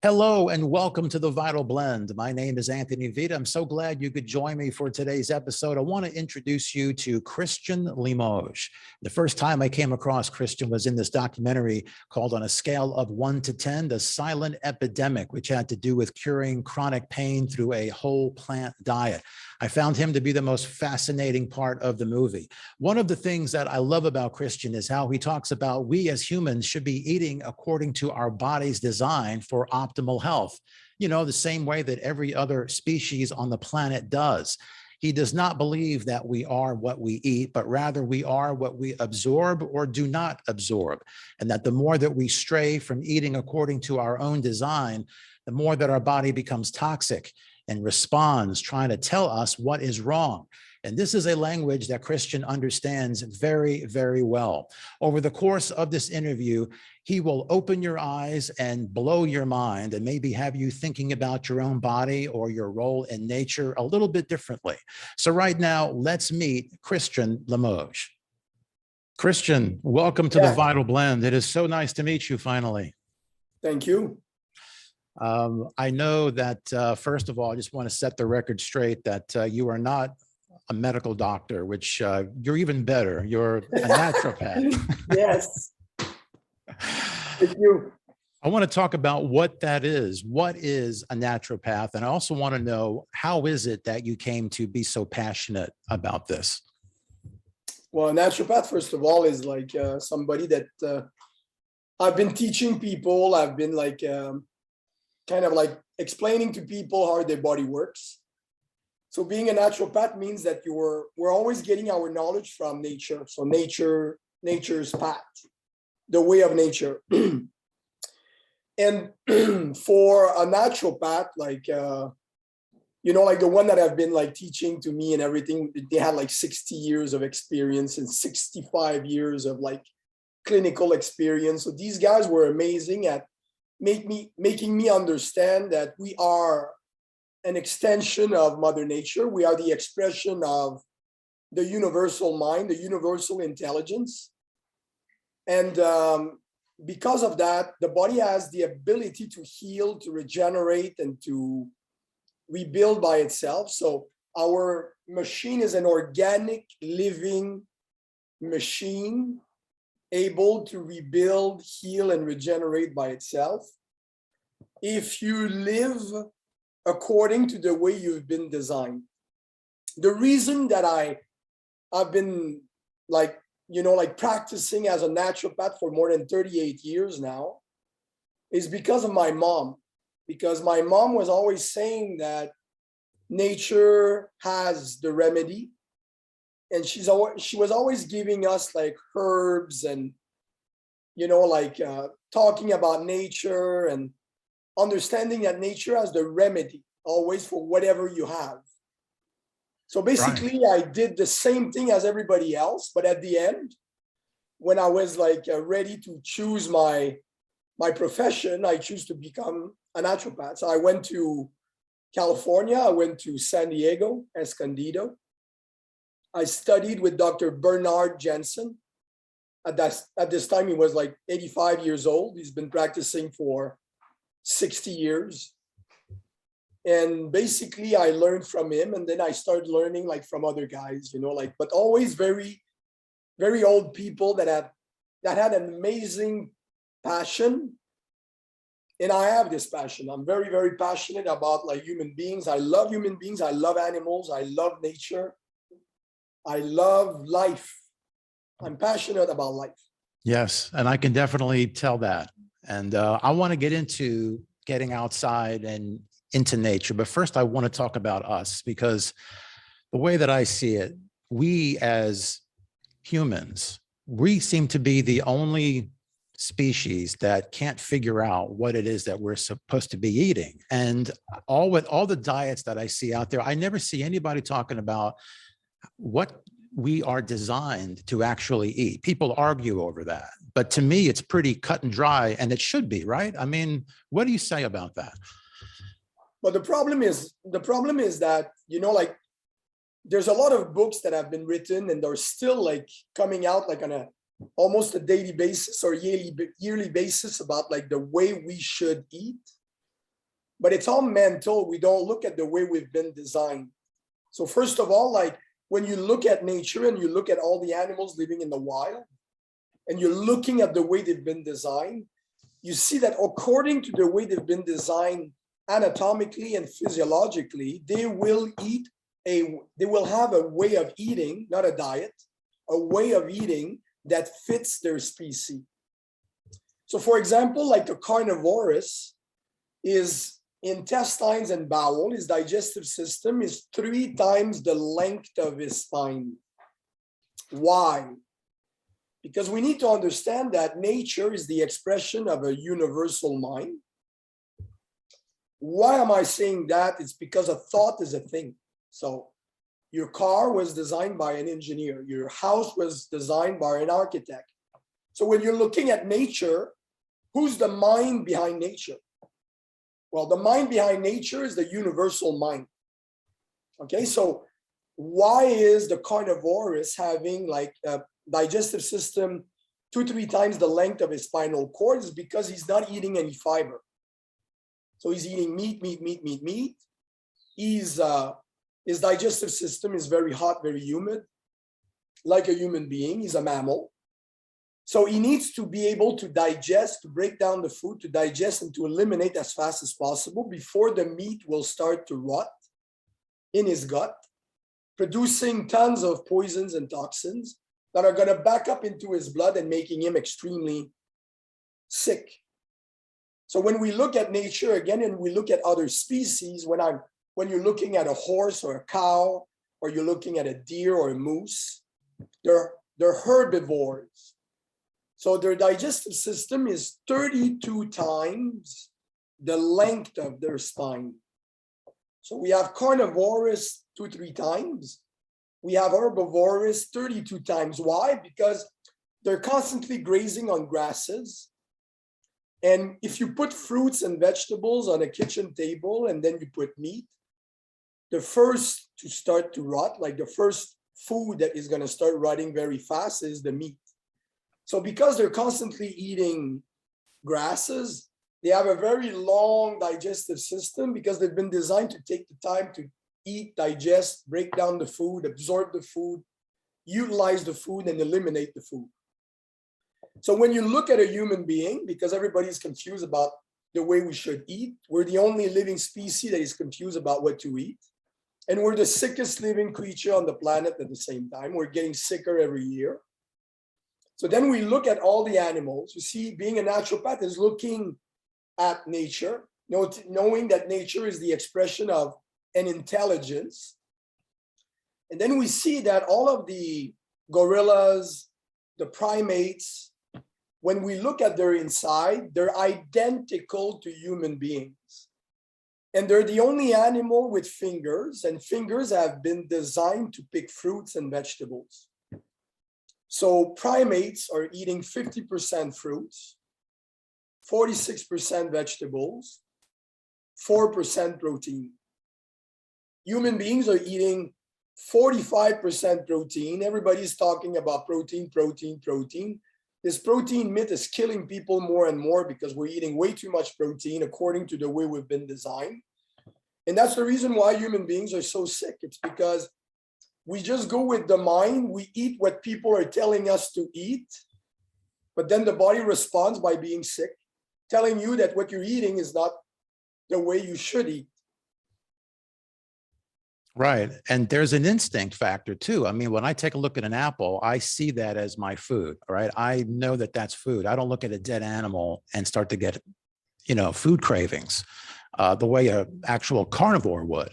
Hello and welcome to the Vital Blend. My name is Anthony Vita. I'm so glad you could join me for today's episode. I want to introduce you to Christian Limoges. The first time I came across Christian was in this documentary called On a Scale of 1 to 10, The Silent Epidemic, which had to do with curing chronic pain through a whole plant diet. I found him to be the most fascinating part of the movie. One of the things that I love about Christian is how he talks about we as humans should be eating according to our body's design for optimal health, the same way that every other species on the planet does. He does not believe that we are what we eat, but rather we are what we absorb or do not absorb. And that the more that we stray from eating according to our own design, the more that our body becomes toxic and responds, trying to tell us what is wrong. And this is a language that Christian understands very, very well. Over the course of this interview, he will open your eyes and blow your mind and maybe have you thinking about your own body or your role in nature a little bit differently. So right now, let's meet Christian Limoges. Christian, welcome to the Vital Blend. It is so nice to meet you finally. Thank you. I know that, first of all, I just want to set the record straight that you are not a medical doctor, which you're even better. You're a naturopath. Yes. Thank you. I want to talk about what that is. What is a naturopath? And I also want to know, how is it that you came to be so passionate about this? Well, a naturopath, first of all, is like somebody that I've been teaching people. I've been like kind of like explaining to people how their body works. So being a naturopath means that we're always getting our knowledge from nature. So nature's path, the way of nature. And for a naturopath, like, like the one that I've been like teaching to me and everything, they had like 60 years of experience and 65 years of like clinical experience. So these guys were amazing at making me understand that we are an extension of Mother Nature. We are the expression of the universal mind, the universal intelligence. And because of that, the body has the ability to heal, to regenerate, and to rebuild by itself. So our machine is an organic, living machine, able to rebuild, heal, and regenerate by itself. If you live according to the way you've been designed. The reason that I've been like practicing as a naturopath for more than 38 years now is because of my mom. Because my mom was always saying that nature has the remedy. And she was always giving us like herbs and, talking about nature and understanding that nature has the remedy always for whatever you have. So basically, right. I did the same thing as everybody else, but at the end, when I was like ready to choose my profession, I chose to become a naturopath. So I went to California, I went to San Diego, Escondido. I studied with Dr. Bernard Jensen. At this time, he was like 85 years old. He's been practicing for 60 years. And basically I learned from him, and then I started learning like from other guys, but always very, very old people that had an amazing passion. And I have this passion. I'm very, very passionate about like human beings. I love human beings. I love animals. I love nature. I love life. I'm passionate about life. Yes, and I can definitely tell that. And I want to get into getting outside and into nature. But first, I want to talk about us, because the way that I see it, we as humans, we seem to be the only species that can't figure out what it is that we're supposed to be eating. And with all the diets that I see out there, I never see anybody talking about what we are designed to actually eat. People argue over that, but to me, it's pretty cut and dry, and it should be, right? I mean, what do you say about that? But the problem is that, there's a lot of books that have been written and they're still like coming out like on almost a daily basis or yearly basis about like the way we should eat. but it's all mental. We don't look at the way we've been designed. So first of all, like when you look at nature and you look at all the animals living in the wild, and you're looking at the way they've been designed, you see that according to the way they've been designed anatomically and physiologically, they will have a way of eating, not a diet, a way of eating that fits their species. So for example, like a carnivorous, his intestines and bowel, his digestive system is 3 times the length of his spine. Why? Because we need to understand that nature is the expression of a universal mind. Why am I saying that? It's because a thought is a thing. So your car was designed by an engineer. Your house was designed by an architect. So when you're looking at nature, who's the mind behind nature? Well, the mind behind nature is the universal mind. Okay, so why is the carnivorous having like a digestive system 2-3 times the length of his spinal cord? Is because he's not eating any fiber. So he's eating meat. His digestive system is very hot, very humid, like a human being. He's a mammal. So he needs to be able to digest, to break down the food, to digest and to eliminate as fast as possible before the meat will start to rot in his gut, producing tons of poisons and toxins that are going to back up into his blood and making him extremely sick. So when we look at nature again, and we look at other species, when you're looking at a horse or a cow, or you're looking at a deer or a moose, they're herbivores. So their digestive system is 32 times the length of their spine. So we have carnivorous 2-3 times. We have herbivorous 32 times. Why? Because they're constantly grazing on grasses. And if you put fruits and vegetables on a kitchen table and then you put meat, the first to start to rot, like the first food that is going to start rotting very fast, is the meat. So because they're constantly eating grasses, they have a very long digestive system because they've been designed to take the time to eat, digest, break down the food, absorb the food, utilize the food, and eliminate the food. So when you look at a human being, because everybody's confused about the way we should eat, we're the only living species that is confused about what to eat. And we're the sickest living creature on the planet at the same time. We're getting sicker every year. So then we look at all the animals. You see, being a naturopath is looking at nature, knowing that nature is the expression of an intelligence. And then we see that all of the gorillas, the primates, when we look at their inside, they're identical to human beings. And they're the only animal with fingers, and fingers have been designed to pick fruits and vegetables. So primates are eating 50% fruits, 46% vegetables, 4% protein. Human beings are eating 45% protein. Everybody's talking about protein. This protein myth is killing people more and more because we're eating way too much protein according to the way we've been designed. And that's the reason why human beings are so sick. It's because we just go with the mind. We eat what people are telling us to eat, but then the body responds by being sick, telling you that what you're eating is not the way you should eat. Right. And there's an instinct factor too. I mean, when I take a look at an apple, I see that as my food. All right. I know that that's food. I don't look at a dead animal and start to get, food cravings the way an actual carnivore would.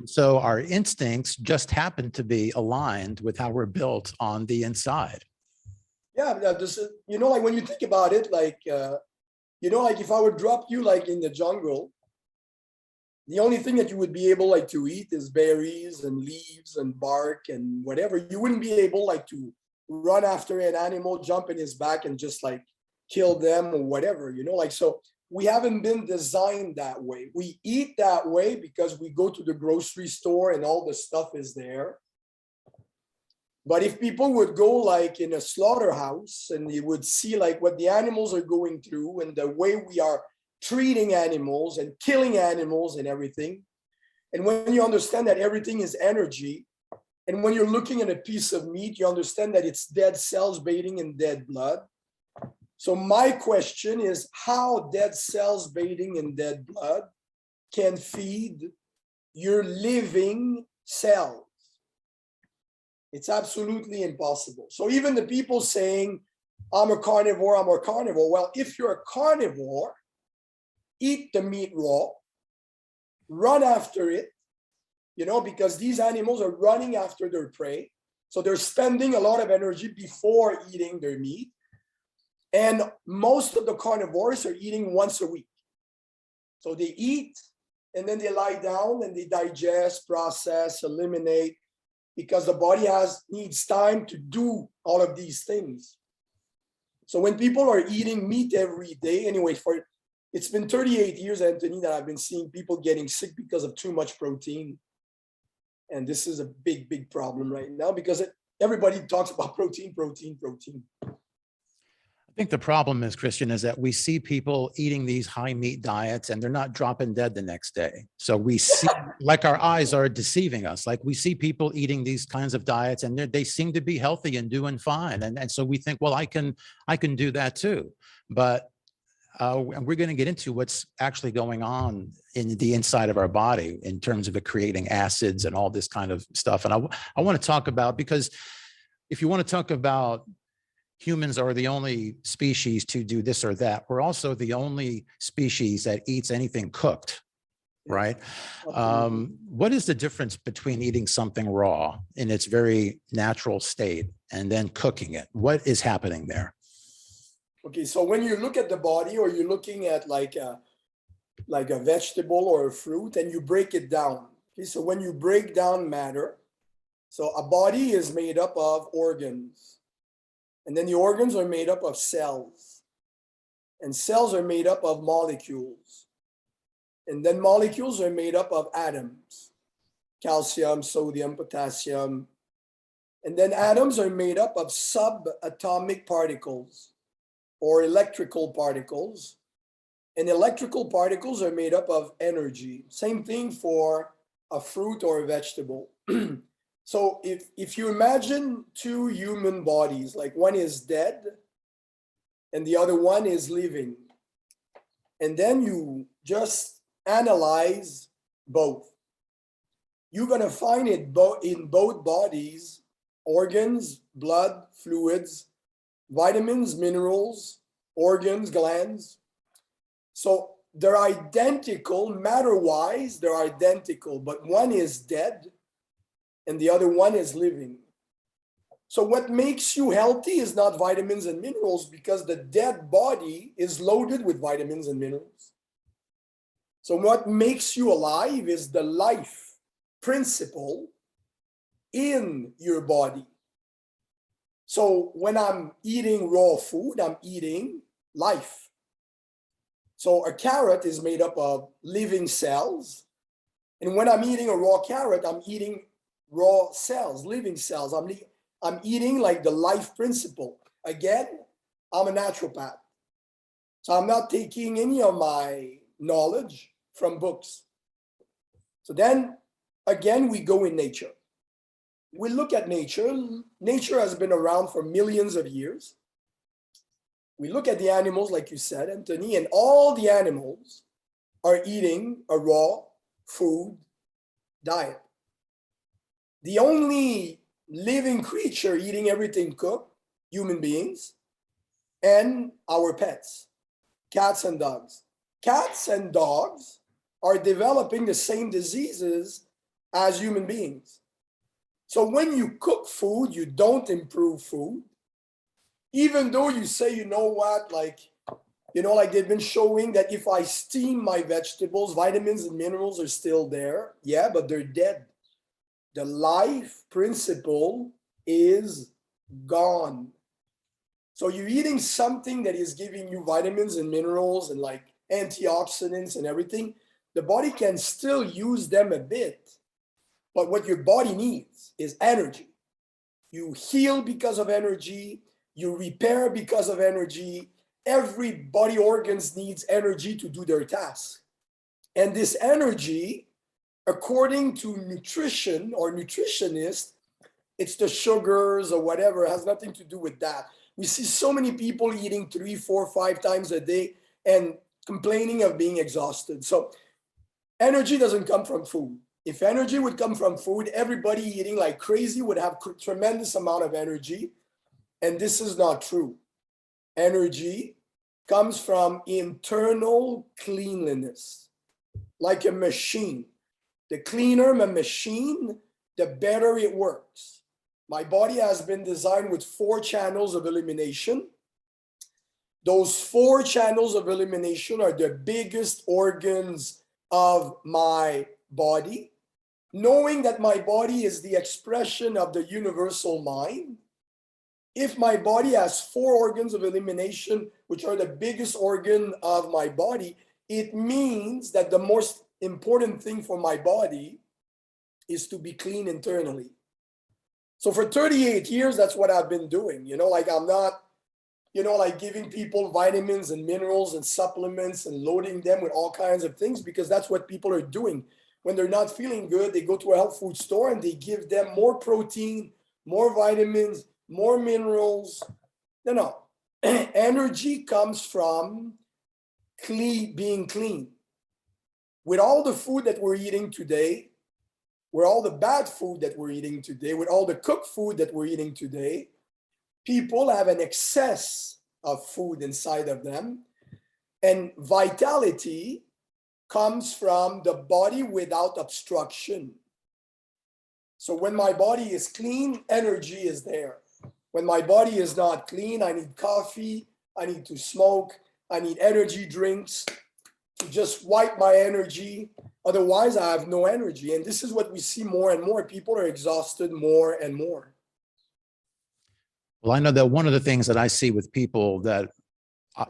So our instincts just happen to be aligned with how we're built on the inside. Yeah. Like when you think about it, like if I would drop you like in the jungle, the only thing that you would be able to eat is berries and leaves and bark and whatever. You wouldn't be able to run after an animal, jump in his back and just kill them or whatever, so we haven't been designed that way. We eat that way because we go to the grocery store and all the stuff is there. But if people would go in a slaughterhouse and they would see what the animals are going through and the way we are treating animals and killing animals and everything. And when you understand that everything is energy, and when you're looking at a piece of meat, you understand that it's dead cells bathing in dead blood. So my question is how dead cells bathing in dead blood can feed your living cells. It's absolutely impossible. So even the people saying, I'm a carnivore, well, if you're a carnivore, eat the meat raw, run after it, because these animals are running after their prey. So they're spending a lot of energy before eating their meat. And most of the carnivores are eating once a week. So they eat and then they lie down and they digest, process, eliminate, because the body needs time to do all of these things. So when people are eating meat every day, anyway, it's been 38 years, Anthony, that I've been seeing people getting sick because of too much protein. And this is a big, big problem right now because everybody talks about protein. I think the problem is, Christian, is that we see people eating these high meat diets and they're not dropping dead the next day. So we see, like our eyes are deceiving us. Like we see people eating these kinds of diets and they seem to be healthy and doing fine. And so we think, well, I can do that too. But we're going to get into what's actually going on in the inside of our body in terms of it creating acids and all this kind of stuff. And I want to talk about, because if you want to talk about humans are the only species to do this or that, we're also the only species that eats anything cooked, right? What is the difference between eating something raw in its very natural state and then cooking it? What is happening there? Okay, so when you look at the body, or you're looking at like a vegetable or a fruit, and you break it down. Okay, so when you break down matter, so a body is made up of organs, and then the organs are made up of cells, and cells are made up of molecules, and then molecules are made up of atoms, calcium, sodium, potassium, and then atoms are made up of subatomic particles, or electrical particles, and electrical particles are made up of energy. Same thing for a fruit or a vegetable. So if you imagine two human bodies, like one is dead and the other one is living, and then you just analyze both, you're going to find it in both bodies, organs, blood, fluids, vitamins, minerals, organs, glands. So they're identical, matter-wise, they're identical, but one is dead and the other one is living. So what makes you healthy is not vitamins and minerals, because the dead body is loaded with vitamins and minerals. So what makes you alive is the life principle in your body. So when I'm eating raw food, I'm eating life. So a carrot is made up of living cells. And when I'm eating a raw carrot, I'm eating raw cells, living cells. I'm eating like the life principle. Again, I'm a naturopath. So I'm not taking any of my knowledge from books. So then again, we go in nature. We look at nature. Nature has been around for millions of years. We look at the animals, like you said, Anthony, and all the animals are eating a raw food diet. The only living creature eating everything cooked, human beings, and our pets, cats and dogs. Cats and dogs are developing the same diseases as human beings. So when you cook food, you don't improve food. Even though you say, you know what, like they've been showing that if I steam my vegetables, vitamins and minerals are still there. Yeah, but they're dead. The life principle is gone. So you're eating something that is giving you vitamins and minerals and like antioxidants and everything. The body can still use them a bit, but what your body needs is energy. You heal because of energy. You repair because of energy. every body organs needs energy to do their task. And this energy, according to nutrition or nutritionists, it's the sugars or whatever, it has nothing to do with that. We see so many people eating 3, 4, 5 times a day and complaining of being exhausted. So energy doesn't come from food. If energy would come from food, everybody eating like crazy would have tremendous amount of energy. And this is not true. Energy comes from internal cleanliness, like a machine. The cleaner my machine, the better it works. My body has been designed with 4 channels of elimination. Those 4 channels of elimination are the biggest organs of my body. Knowing that my body is the expression of the universal mind, if my body has 4 organs of elimination, which are the biggest organ of my body, it means that the most important thing for my body is to be clean internally. So for 38 years, that's what I've been doing. Like I'm not, like giving people vitamins and minerals and supplements and loading them with all kinds of things, because that's what people are doing. When they're not feeling good, they go to a health food store and they give them more protein, more vitamins, more minerals. No. Energy comes from being clean. With all the food that we're eating today, with all the bad food that we're eating today, with all the cooked food that we're eating today, people have an excess of food inside of them. And vitality comes from the body without obstruction. So when my body is clean, energy is there. When my body is not clean, I need coffee, I need to smoke, I need energy drinks to just wipe my energy. Otherwise, I have no energy. And this is what we see more and more. People are exhausted more and more. Well, I know that one of the things that I see with people that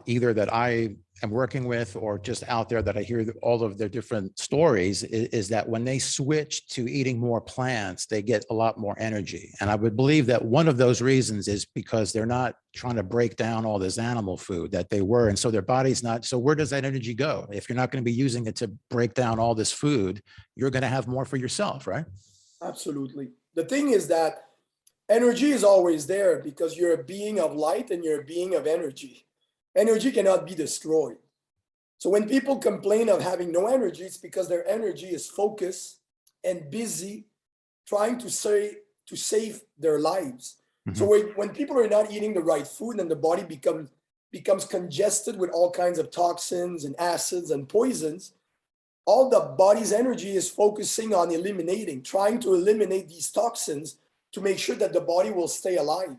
either that I am working with or just out there that I hear all of their different stories is that when they switch to eating more plants, they get a lot more energy. And I would believe that one of those reasons is because they're not trying to break down all this animal food that they were. And so their body's not. So where does that energy go? If you're not going to be using it to break down all this food, you're going to have more for yourself, right? Absolutely. The thing is that energy is always there because you're a being of light and you're a being of energy. Energy cannot be destroyed. So when people complain of having no energy, it's because their energy is focused and busy trying to save their lives. Mm-hmm. So when people are not eating the right food and the body becomes congested with all kinds of toxins and acids and poisons, all the body's energy is focusing on trying to eliminate these toxins to make sure that the body will stay alive.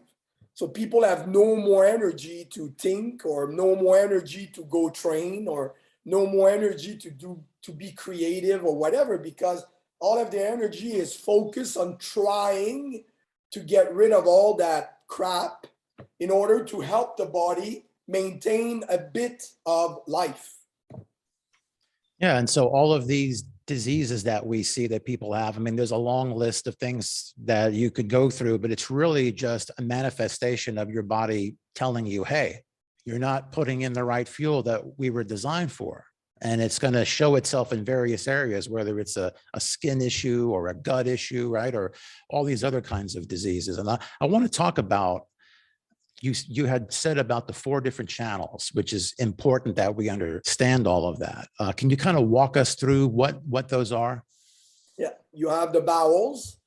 So people have no more energy to think, or no more energy to go train, or no more energy to be creative or whatever, because all of their energy is focused on trying to get rid of all that crap in order to help the body maintain a bit of life. Yeah. And so all of these diseases that we see that people have, I mean, there's a long list of things that you could go through, but it's really just a manifestation of your body telling you, hey, you're not putting in the right fuel that we were designed for. And it's going to show itself in various areas, whether it's a skin issue or a gut issue, right? Or all these other kinds of diseases. And I want to talk about, you had said about the 4 different channels, which is important that we understand all of that. Can you kind of walk us through what those are? Yeah, you have the bowels.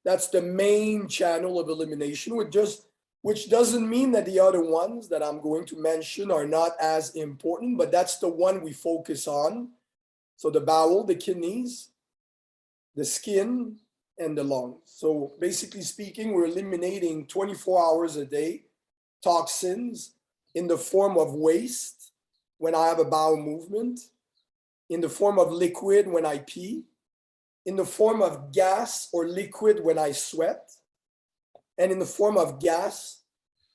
That's the main channel of elimination, which doesn't mean that the other ones that I'm going to mention are not as important, but that's the one we focus on. So the bowel, the kidneys, the skin, and the lungs. So basically speaking, we're eliminating 24 hours a day toxins in the form of waste when I have a bowel movement, in the form of liquid when I pee, in the form of gas or liquid when I sweat, and in the form of gas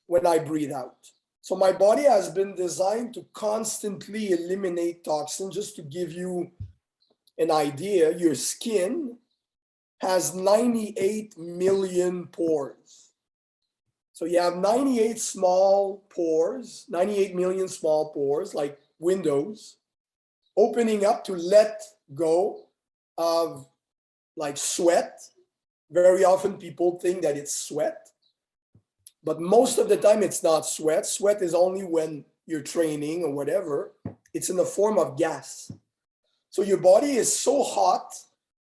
when I breathe out. So my body has been designed to constantly eliminate toxins. Just to give you an idea, your skin has 98 million pores. So you have 98 small pores, 98 million small pores, like windows, opening up to let go of like sweat. Very often people think that it's sweat, but most of the time it's not sweat. Sweat is only when you're training or whatever. It's in the form of gas. So your body is so hot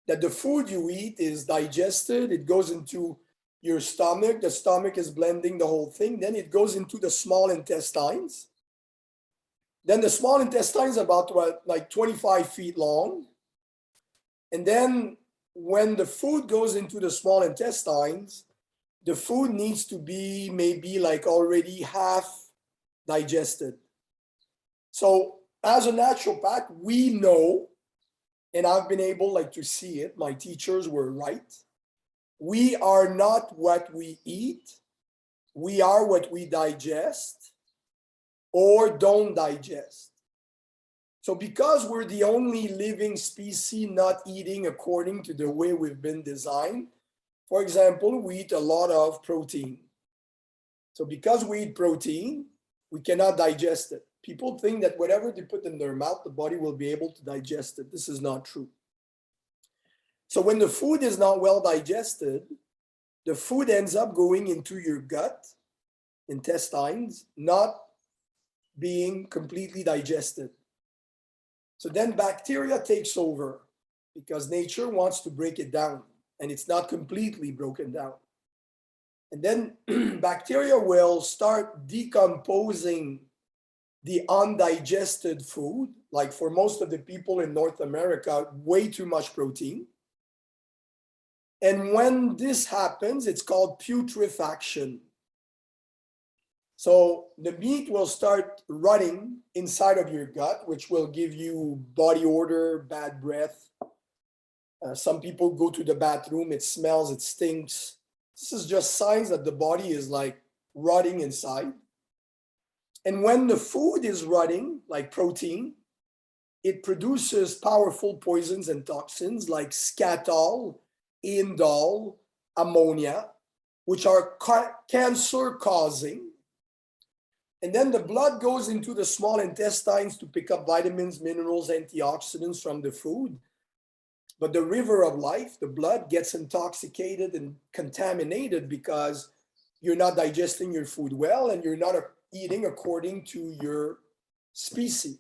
that the food you eat is digested. It goes into your stomach. The stomach is blending the whole thing. Then it goes into the small intestines. Then the small intestines are about like 25 feet long. And then when the food goes into the small intestines, the food needs to be maybe like already half digested. So as a naturopath, we know, and I've been able like to see it, my teachers were right. We are not what we eat. We are what we digest or don't digest. So because we're the only living species not eating according to the way we've been designed, for example, we eat a lot of protein. So because we eat protein, we cannot digest it. People think that whatever they put in their mouth, the body will be able to digest it. This is not true. So when the food is not well digested, the food ends up going into your gut, intestines, not being completely digested. So then bacteria takes over because nature wants to break it down and it's not completely broken down. And then bacteria will start decomposing the undigested food, like for most of the people in North America, way too much protein. And when this happens, it's called putrefaction. So the meat will start rotting inside of your gut, which will give you body odor, bad breath. Some people go to the bathroom, it smells, it stinks. This is just signs that the body is like rotting inside. And when the food is rotting, like protein, it produces powerful poisons and toxins like skatol, indole, ammonia, which are cancer causing. And then the blood goes into the small intestines to pick up vitamins, minerals, antioxidants from the food. But the river of life, the blood, gets intoxicated and contaminated because you're not digesting your food well and you're not eating according to your species.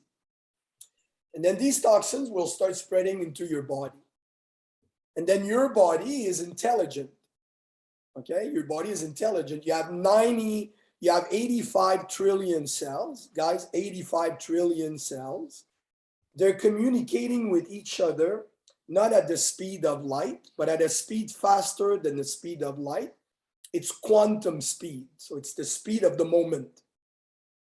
And then these toxins will start spreading into your body. And then your body is intelligent. Okay, your body is intelligent. You have 85 trillion cells, guys, 85 trillion cells. They're communicating with each other, not at the speed of light, but at a speed faster than the speed of light. It's quantum speed. So it's the speed of the moment.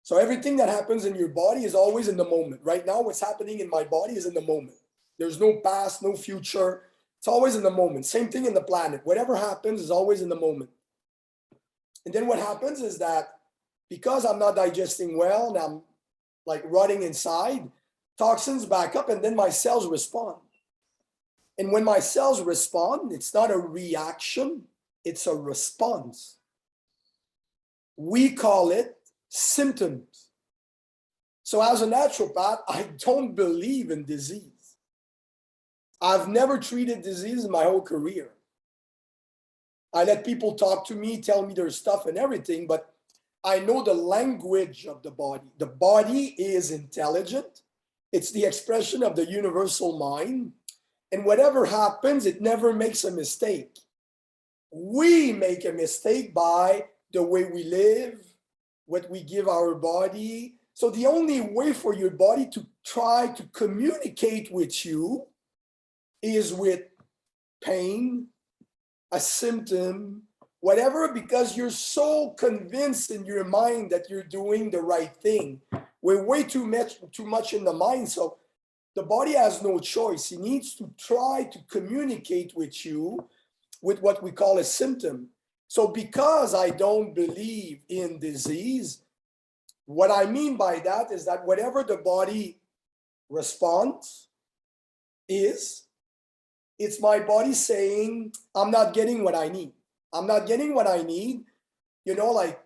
So everything that happens in your body is always in the moment. Right now, what's happening in my body is in the moment. There's no past, no future. It's always in the moment. Same thing in the planet. Whatever happens is always in the moment. And then what happens is that because I'm not digesting well and I'm like rotting inside, toxins back up and then my cells respond. And when my cells respond, it's not a reaction, it's a response. We call it symptoms. So as a naturopath, I don't believe in disease. I've never treated disease in my whole career. I let people talk to me, tell me their stuff and everything, but I know the language of the body. The body is intelligent. It's the expression of the universal mind. And whatever happens, it never makes a mistake. We make a mistake by the way we live, what we give our body. So the only way for your body to try to communicate with you is with pain, a symptom, whatever, because you're so convinced in your mind that you're doing the right thing. We're way too much in the mind. So the body has no choice. It needs to try to communicate with you with what we call a symptom. So because I don't believe in disease, what I mean by that is that whatever the body responds is, it's my body saying, I'm not getting what I need. I'm not getting what I need. like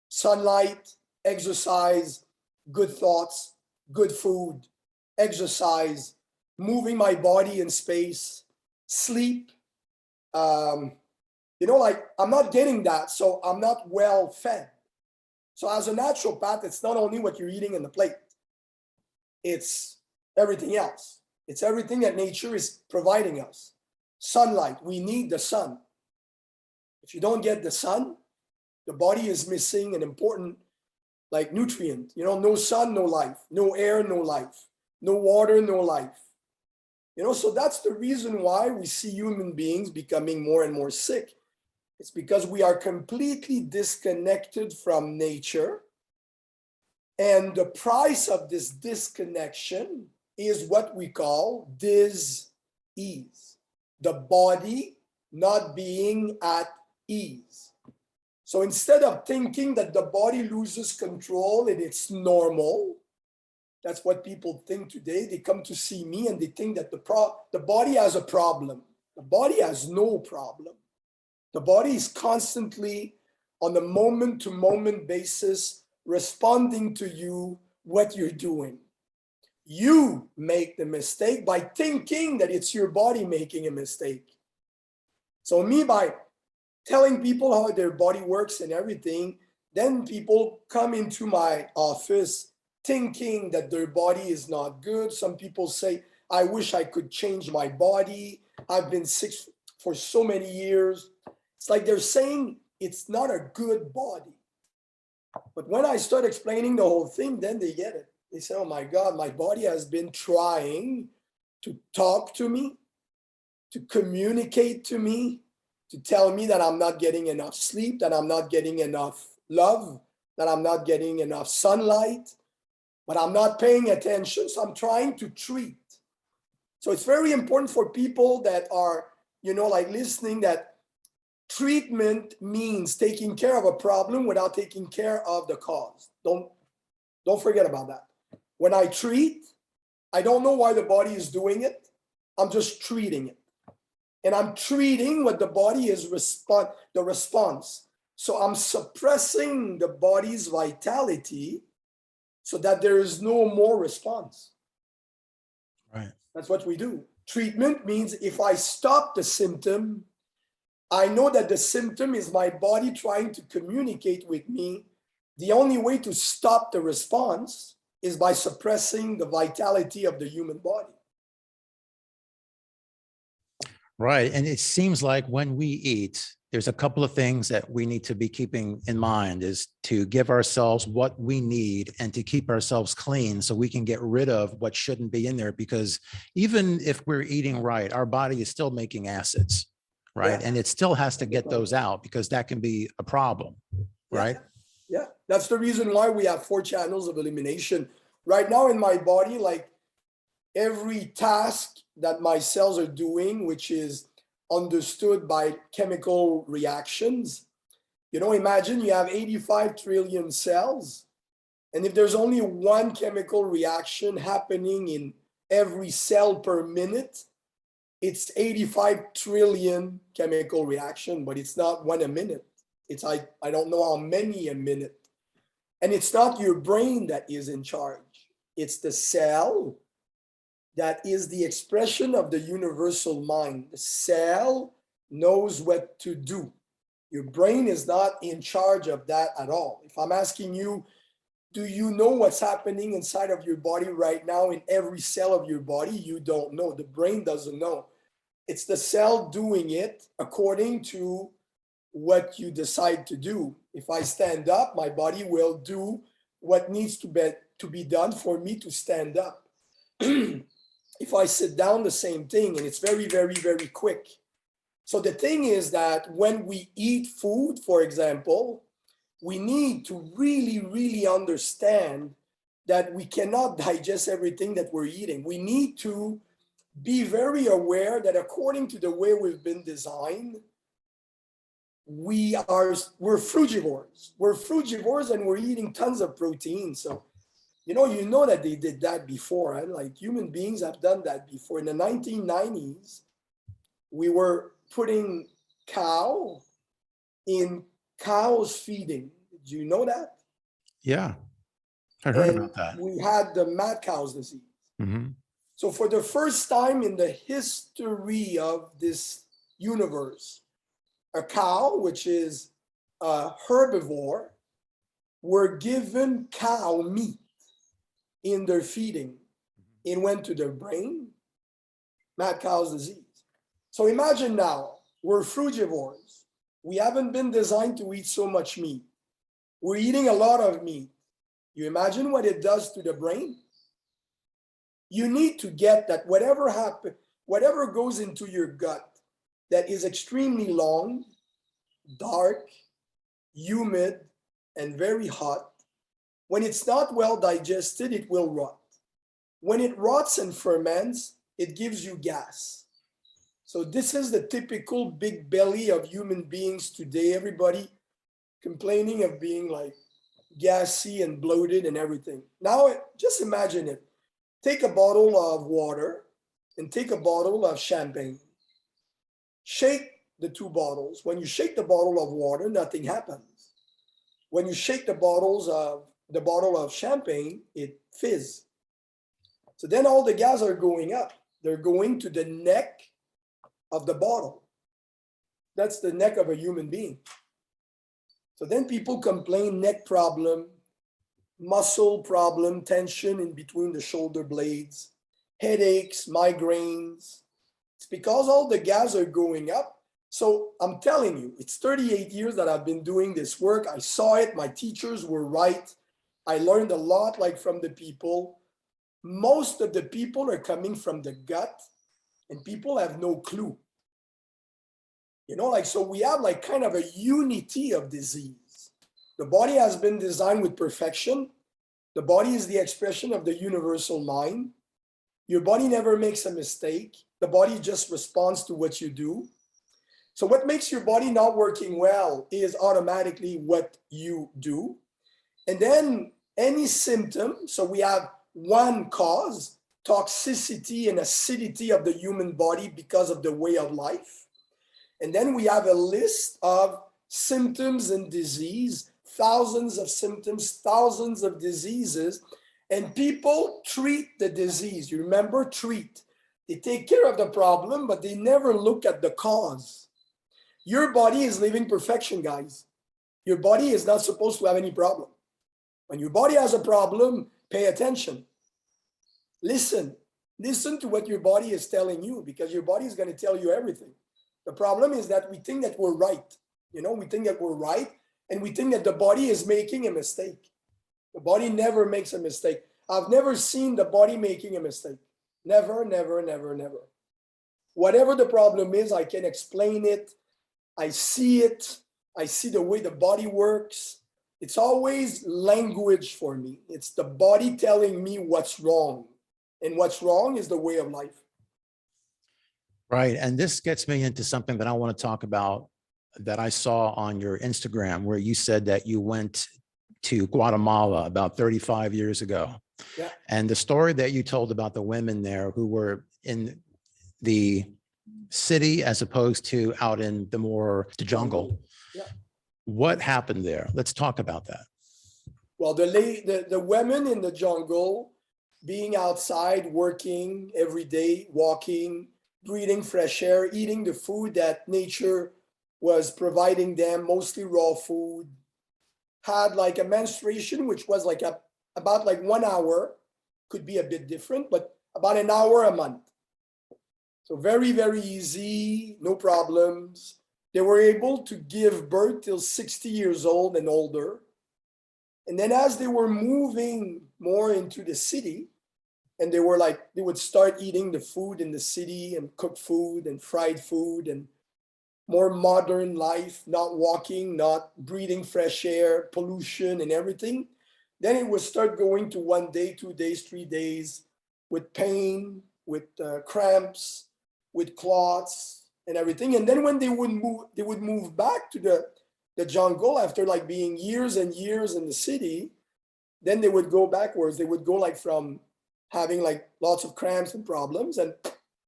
sunlight, exercise, good thoughts, good food, exercise, moving my body in space, sleep. Like I'm not getting that, so I'm not well fed. So as a naturopath, it's not only what you're eating in the plate, it's everything else. It's everything that nature is providing us. Sunlight, we need the sun. If you don't get the sun, the body is missing an important nutrient. No sun, no life, no air, no life, no water, no life. So that's the reason why we see human beings becoming more and more sick. It's because we are completely disconnected from nature. And the price of this disconnection is what we call dis-ease. The body not being at ease. So instead of thinking that the body loses control and it's normal, that's what people think today. They come to see me and they think that the body has a problem. The body has no problem. The body is constantly on a moment-to-moment basis responding to you, what you're doing. You make the mistake by thinking that it's your body making a mistake. So me, by telling people how their body works and everything, then people come into my office thinking that their body is not good. Some people say, I wish I could change my body. I've been sick for so many years. It's like they're saying it's not a good body. But when I start explaining the whole thing, then they get it. They say, oh my God, my body has been trying to talk to me, to communicate to me, to tell me that I'm not getting enough sleep, that I'm not getting enough love, that I'm not getting enough sunlight, but I'm not paying attention. So I'm trying to treat. So it's very important for people that are, listening, that treatment means taking care of a problem without taking care of the cause. Don't forget about that. When I treat, I don't know why the body is doing it. I'm just treating it. And I'm treating what the body is the response. So I'm suppressing the body's vitality so that there is no more response. Right. That's what we do. Treatment means if I stop the symptom, I know that the symptom is my body trying to communicate with me. The only way to stop the response is by suppressing the vitality of the human body. Right. And it seems like when we eat, there's a couple of things that we need to be keeping in mind, is to give ourselves what we need and to keep ourselves clean so we can get rid of what shouldn't be in there. Because even if we're eating right, our body is still making acids, right? Yeah. And it still has to get those out because that can be a problem, right? Yeah. That's the reason why we have 4 channels of elimination. Right now in my body, every task that my cells are doing, which is understood by chemical reactions. Imagine you have 85 trillion cells, and if there's only one chemical reaction happening in every cell per minute, it's 85 trillion chemical reaction, but it's not one a minute. It's I don't know how many a minute. And it's not your brain that is in charge. It's the cell that is the expression of the universal mind. The cell knows what to do. Your brain is not in charge of that at all. If I'm asking you, do you know what's happening inside of your body right now in every cell of your body? You don't know. The brain doesn't know. It's the cell doing it according to what you decide to do. If I stand up, my body will do what needs to be done for me to stand up. If I sit down, the same thing, and it's very, very, very quick. So the thing is that when we eat food, for example, we need to really, really understand that we cannot digest everything that we're eating. We need to be very aware that according to the way we've been designed, we're frugivores. We're frugivores and we're eating tons of protein. So you know that they did that before. Right? Like human beings have done that before. In the 1990s, we were putting cow in cows feeding. Did you know that? Yeah, I heard And about that. we had the mad cow's disease. Hmm. So for the first time in the history of this universe, a cow, which is a herbivore, were given cow meat in their feeding. It went to their brain, mad cow's disease. So imagine now, we're frugivores. We haven't been designed to eat so much meat. We're eating a lot of meat. You imagine what it does to the brain? You need to get that whatever goes into your gut that is extremely long, dark, humid, and very hot, when it's not well digested, it will rot. When it rots and ferments, it gives you gas. So this is the typical big belly of human beings today. Everybody complaining of being like gassy and bloated and everything. Now, just imagine it. Take a bottle of water and take a bottle of champagne. Shake the two bottles. When you shake the bottle of water, nothing happens. When you shake the bottle of champagne, it fizz. So then all the gas are going up. They're going to the neck of the bottle. That's the neck of a human being. So then people complain neck problem, muscle problem, tension in between the shoulder blades, headaches, migraines. It's because all the gas are going up. So I'm telling you, it's 38 years that I've been doing this work. I saw it. My teachers were right. I learned a lot like from the people. Most of the people are coming from the gut and people have no clue. You know, like, so we have like kind of a unity of disease. The body has been designed with perfection. The body is the expression of the universal mind. Your body never makes a mistake. The body just responds to what you do. So what makes your body not working well is automatically what you do. And then any symptom, so we have one cause, toxicity and acidity of the human body because of the way of life. And then we have a list of symptoms and disease, thousands of symptoms, thousands of diseases, and people treat the disease. You remember, treat. They take care of the problem, but they never look at the cause. Your body is living perfection, guys. Your body is not supposed to have any problem. When your body has a problem, pay attention. Listen to what your body is telling you, because your body is going to tell you everything. The problem is that we think that we're right. You know, we think that we're right, and we think that the body is making a mistake. The body never makes a mistake. I've never seen the body making a mistake. Never, never, never, never. Whatever the problem is, I can explain it. I see it. I see the way the body works. It's always language for me. It's the body telling me what's wrong. And what's wrong is the way of life. Right. And this gets me into something that I want to talk about that I saw on your Instagram, where you said that you went to Guatemala about 35 years ago. Yeah. And the story that you told about the women there who were in the city as opposed to out in the jungle. Yeah. What happened there? Let's talk about that. Well, the women in the jungle being outside, working every day, walking, breathing fresh air, eating the food that nature was providing them, mostly raw food, had like a menstruation, which was like about like 1 hour, could be a bit different, but about an hour a month. So very, very easy, no problems. They were able to give birth till 60 years old and older. And then as they were moving more into the city, and they would start eating the food in the city and cooked food and fried food and more modern life, not walking, not breathing fresh air, pollution and everything. Then it would start going to 1 day, 2 days, 3 days with pain, with cramps, with clots and everything. And then when they would move back to the jungle after like being years and years in the city, then they would go backwards. They would go like from having like lots of cramps and problems, and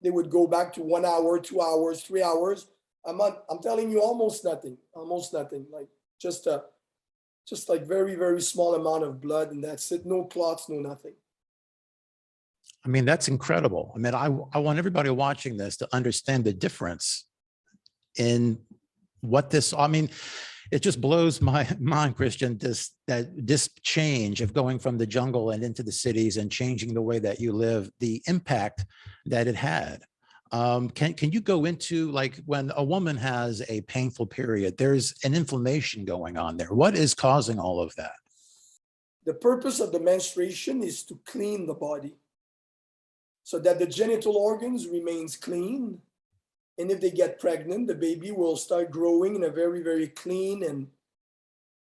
they would go back to 1 hour, 2 hours, 3 hours a month. I'm telling you, almost nothing, like Just like very, very small amount of blood, and that's it. No clots, no nothing. I mean, that's incredible. I mean, I want everybody watching this to understand the difference in what this, I mean, it just blows my mind, Christian, this change of going from the jungle and into the cities and changing the way that you live, the impact that it had. Can you go into, like, when a woman has a painful period, there's an inflammation going on there. What is causing all of that? The purpose of the menstruation is to clean the body so that the genital organs remains clean. And if they get pregnant, the baby will start growing in a very, very clean and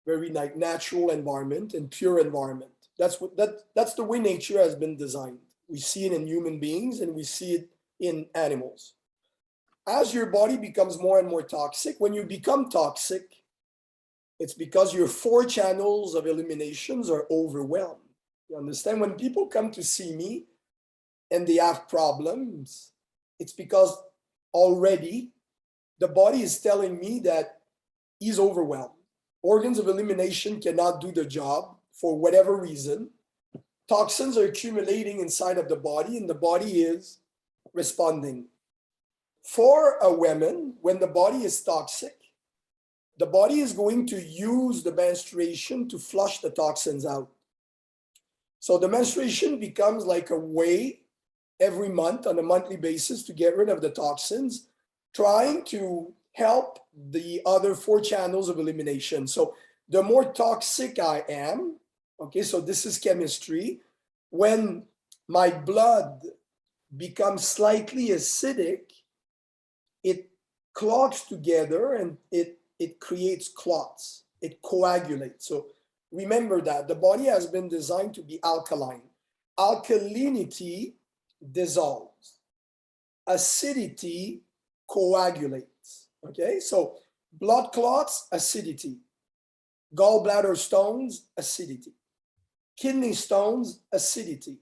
very like natural environment and pure environment. That's the way nature has been designed. We see it in human beings and we see it in animals. As your body becomes more and more toxic, when you become toxic, it's because your 4 channels of eliminations are overwhelmed. You understand? When people come to see me and they have problems, it's because already the body is telling me that he's overwhelmed. Organs of elimination cannot do the job for whatever reason. Toxins are accumulating inside of the body and the body is responding. For a woman, when the body is toxic, the body is going to use the menstruation to flush the toxins out. So the menstruation becomes like a way every month on a monthly basis to get rid of the toxins, trying to help the other 4 channels of elimination. So the more toxic I am, okay, so this is chemistry, when my blood becomes slightly acidic, it clogs together and it creates clots, it coagulates. So remember that the body has been designed to be alkaline. Alkalinity dissolves, acidity coagulates. Okay, so blood clots, acidity. Gallbladder stones, acidity. Kidney stones, acidity.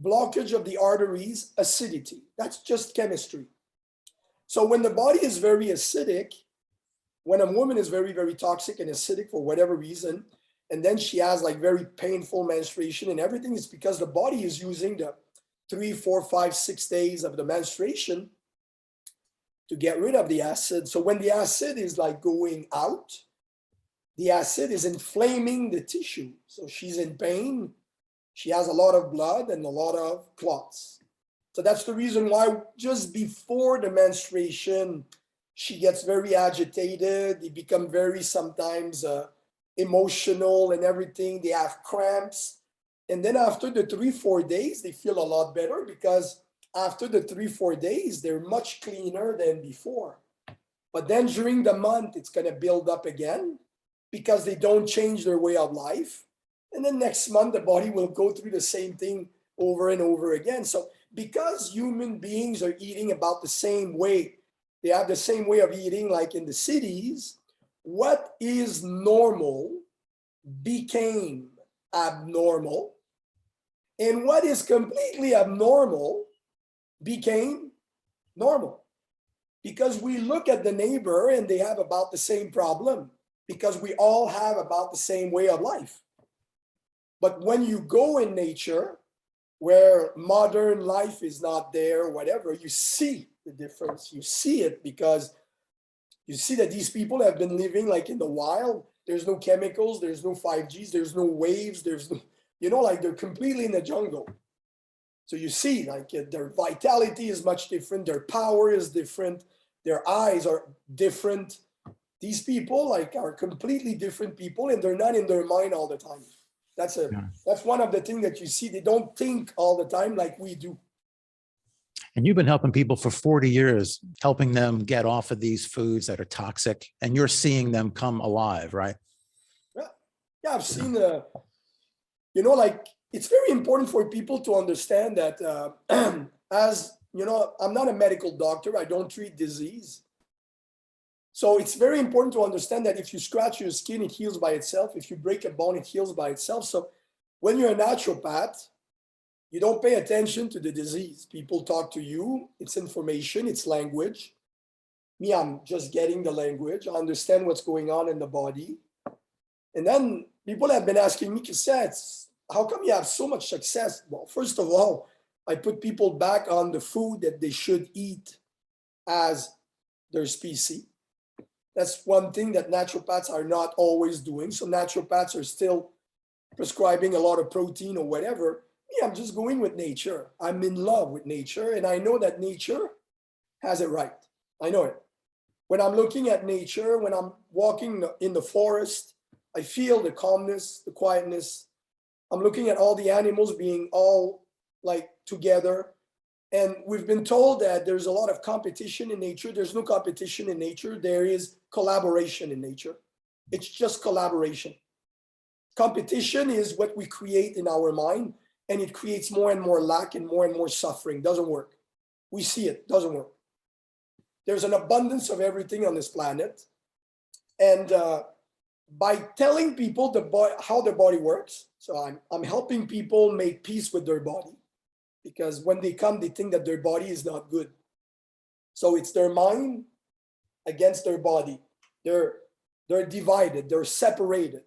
Blockage of the arteries, acidity. That's just chemistry. So when the body is very acidic, when a woman is very, very toxic and acidic for whatever reason, and then she has like very painful menstruation and everything, it's because the body is using the 3, 4, 5, 6 days of the menstruation to get rid of the acid. So when the acid is like going out, the acid is inflaming the tissue. So she's in pain. She has a lot of blood and a lot of clots. So that's the reason why just before the menstruation, she gets very agitated. They become very sometimes emotional and everything. They have cramps. And then after the 3-4 days, they feel a lot better because after the 3-4 days, they're much cleaner than before. But then during the month, it's going to build up again because they don't change their way of life. And then next month, the body will go through the same thing over and over again. So because human beings are eating about the same way, they have the same way of eating like in the cities, what is normal became abnormal. And what is completely abnormal became normal. Because we look at the neighbor and they have about the same problem because we all have about the same way of life. But when you go in nature, where modern life is not there, whatever, you see the difference. You see it because you see that these people have been living like in the wild. There's no chemicals, there's no 5Gs, there's no waves, there's no, you know, like they're completely in the jungle. So you see like their vitality is much different, their power is different, their eyes are different. These people like are completely different people and they're not in their mind all the time. That's one of the things that you see. They don't think all the time like we do. And you've been helping people for 40 years, helping them get off of these foods that are toxic, and you're seeing them come alive, right? Yeah, I've seen, you know, like it's very important for people to understand that as, you know, I'm not a medical doctor. I don't treat disease. So it's very important to understand that if you scratch your skin, it heals by itself. If you break a bone, it heals by itself. So when you're a naturopath, you don't pay attention to the disease. People talk to you. It's information. It's language. Me, I'm just getting the language. I understand what's going on in the body. And then people have been asking me, cassettes, how come you have so much success? Well, first of all, I put people back on the food that they should eat as their species. That's one thing that naturopaths are not always doing. So naturopaths are still prescribing a lot of protein or whatever. Me, I'm just going with nature. I'm in love with nature, and I know that nature has it right. I know it. When I'm looking at nature, when I'm walking in the forest, I feel the calmness, the quietness. I'm looking at all the animals being all like together. And we've been told that there's a lot of competition in nature. There's no competition in nature. There is collaboration in nature. It's just collaboration. Competition is what we create in our mind, and it creates more and more lack and more suffering. Doesn't work. We see it, doesn't work. There's an abundance of everything on this planet. And by telling people how the body works, so I'm helping people make peace with their body. Because when they come, they think that their body is not good. So it's their mind against their body. They're divided, they're separated.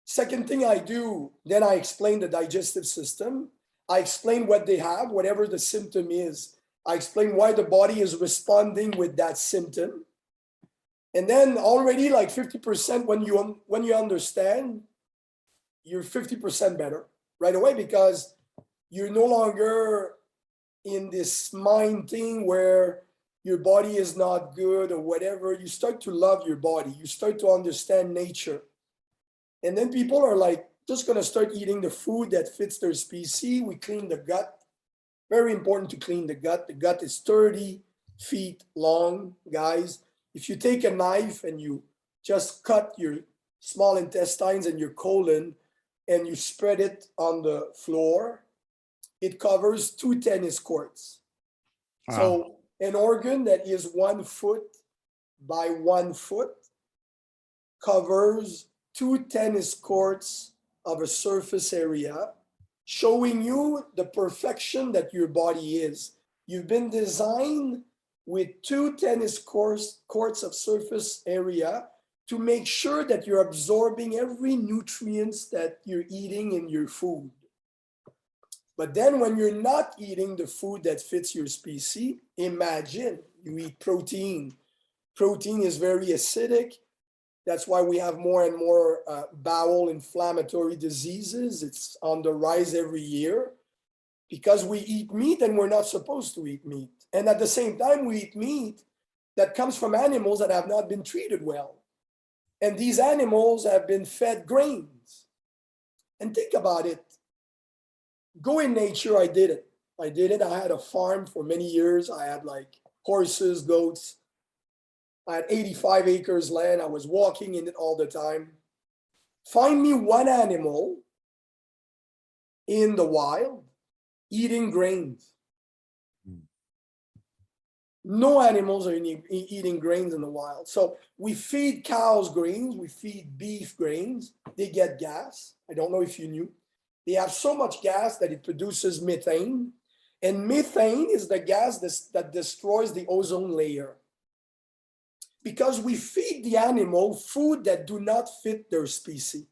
Second thing I do, then I explain the digestive system. I explain what they have, whatever the symptom is. I explain why the body is responding with that symptom. And then already like 50% when you understand, you're 50% better right away, because you're no longer in this mind thing where your body is not good or whatever. You start to love your body. You start to understand nature. And then people are like, just going to start eating the food that fits their species. We clean the gut. Very important to clean the gut. The gut is 30 feet long, guys. If you take a knife and you just cut your small intestines and your colon and you spread it on the floor, it covers 2 tennis courts. Wow. So an organ that is 1 foot by 1 foot covers 2 tennis courts of a surface area, showing you the perfection that your body is. You've been designed with 2 tennis courts of surface area to make sure that you're absorbing every nutrients that you're eating in your food. But then when you're not eating the food that fits your species, imagine you eat protein. Protein is very acidic. That's why we have more and more bowel inflammatory diseases. It's on the rise every year because we eat meat and we're not supposed to eat meat. And at the same time, we eat meat that comes from animals that have not been treated well. And these animals have been fed grains. And think about it. Go in nature, I did it. I had a farm for many years. I had like horses, goats. I had 85 acres land. I was walking in it all the time. Find me one animal in the wild eating grains. No animals are eating grains in the wild. So we feed cows grains. We feed beef grains. They get gas. I don't know if you knew. They have so much gas that it produces methane. And methane is the gas that destroys the ozone layer. Because we feed the animal food that do not fit their species.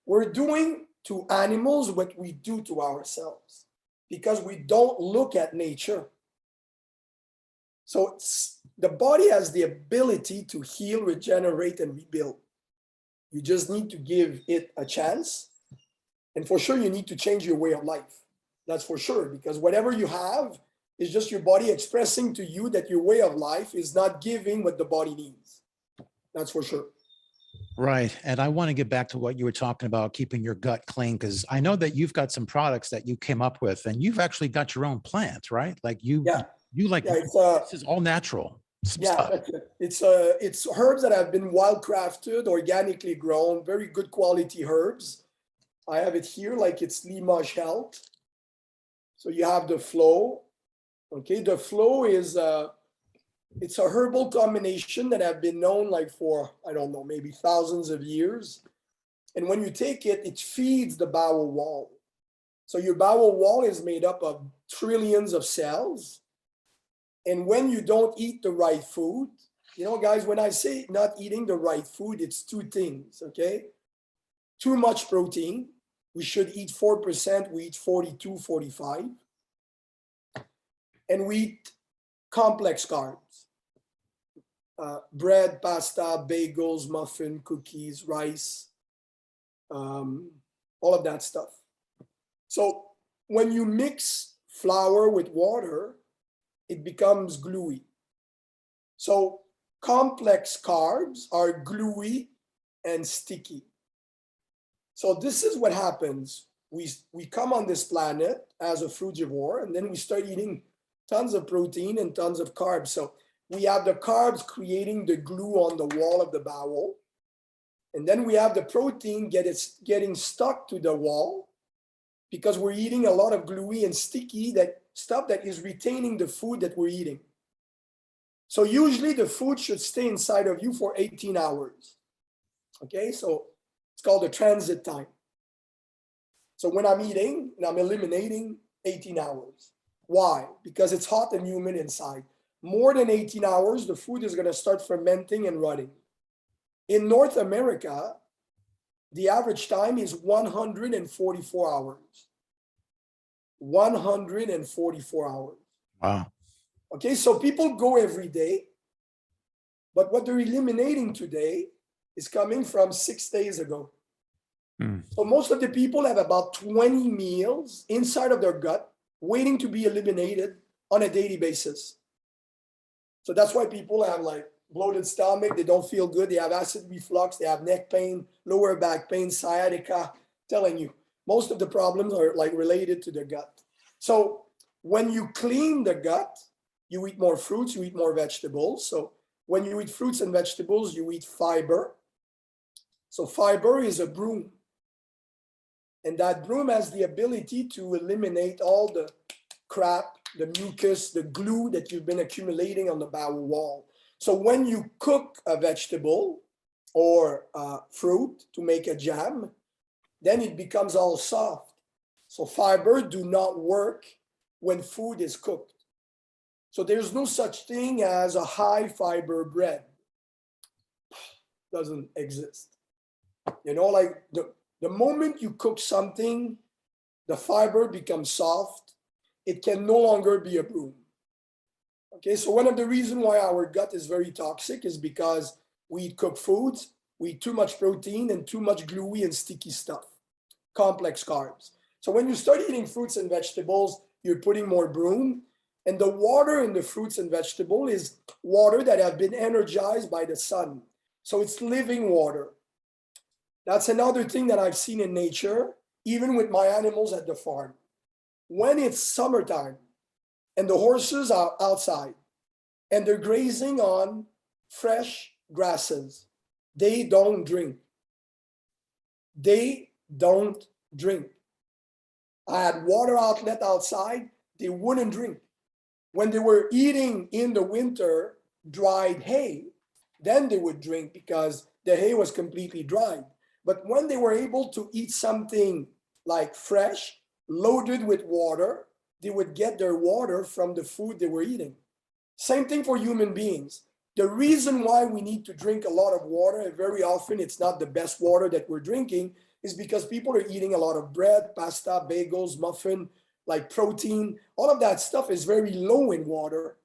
We're doing to animals what we do to ourselves because we don't look at nature. So the body has the ability to heal, regenerate, and rebuild. You just need to give it a chance. And for sure, you need to change your way of life. That's for sure, because whatever you have is just your body expressing to you that your way of life is not giving what the body needs. That's for sure. Right. And I want to get back to what you were talking about, keeping your gut clean, because I know that you've got some products that you came up with and you've actually got your own plant, right? Like this is all natural stuff. It's herbs that have been wildcrafted, organically grown, very good quality herbs. I have it here, like it's Limoges Health. So you have the flow. Okay, the flow is it's a herbal combination that have been known like for, I don't know, maybe thousands of years. And when you take it, it feeds the bowel wall. So your bowel wall is made up of trillions of cells. And when you don't eat the right food, You know, guys, when I say not eating the right food, it's two things, okay? Too much protein. We should eat 4%. We eat 42, 45. And we eat complex carbs. Bread, pasta, bagels, muffin, cookies, rice, all of that stuff. So when you mix flour with water, it becomes gluey. So complex carbs are gluey and sticky. So this is what happens. We come on this planet as a frugivore, and then we start eating tons of protein and tons of carbs. So we have the carbs creating the glue on the wall of the bowel. And then we have the protein getting stuck to the wall because we're eating a lot of gluey and sticky stuff that is retaining the food that we're eating. So usually the food should stay inside of you for 18 hours. Okay, so it's called the transit time. So when I'm eating and I'm eliminating, 18 hours. Why? Because it's hot and humid inside. More than 18 hours, the food is going to start fermenting and rotting. In North America, the average time is 144 hours. 144 hours. Wow. Okay, so people go every day, but what they're eliminating today is coming from 6 days ago. So most of the people have about 20 meals inside of their gut waiting to be eliminated on a daily basis. So that's why people have like bloated stomach, they don't feel good, they have acid reflux, they have neck pain, lower back pain, sciatica. Telling you, most of the problems are like related to the gut. So when you clean the gut, you eat more fruits, you eat more vegetables. So when you eat fruits and vegetables, you eat fiber. So fiber is a broom. And that broom has the ability to eliminate all the crap, the mucus, the glue that you've been accumulating on the bowel wall. So when you cook a vegetable or fruit to make a jam, then it becomes all soft. So fiber do not work when food is cooked. So there's no such thing as a high fiber bread. Doesn't exist. You know, like the moment you cook something, the fiber becomes soft. It can no longer be a broom. Okay, so one of the reasons why our gut is very toxic is because we eat cooked foods, we eat too much protein and too much gluey and sticky stuff, complex carbs. So when you start eating fruits and vegetables, you're putting more broom. And the water in the fruits and vegetable is water that have been energized by the sun. So it's living water. That's another thing that I've seen in nature, even with my animals at the farm. When it's summertime and the horses are outside and they're grazing on fresh grasses, they don't drink. They don't drink. I had water outlet outside, they wouldn't drink. When they were eating in the winter dried hay, then they would drink because the hay was completely dried. But when they were able to eat something like fresh, loaded with water, they would get their water from the food they were eating. Same thing for human beings. The reason why we need to drink a lot of water, and very often it's not the best water that we're drinking, is because people are eating a lot of bread, pasta, bagels, muffin, like protein. All of that stuff is very low in water.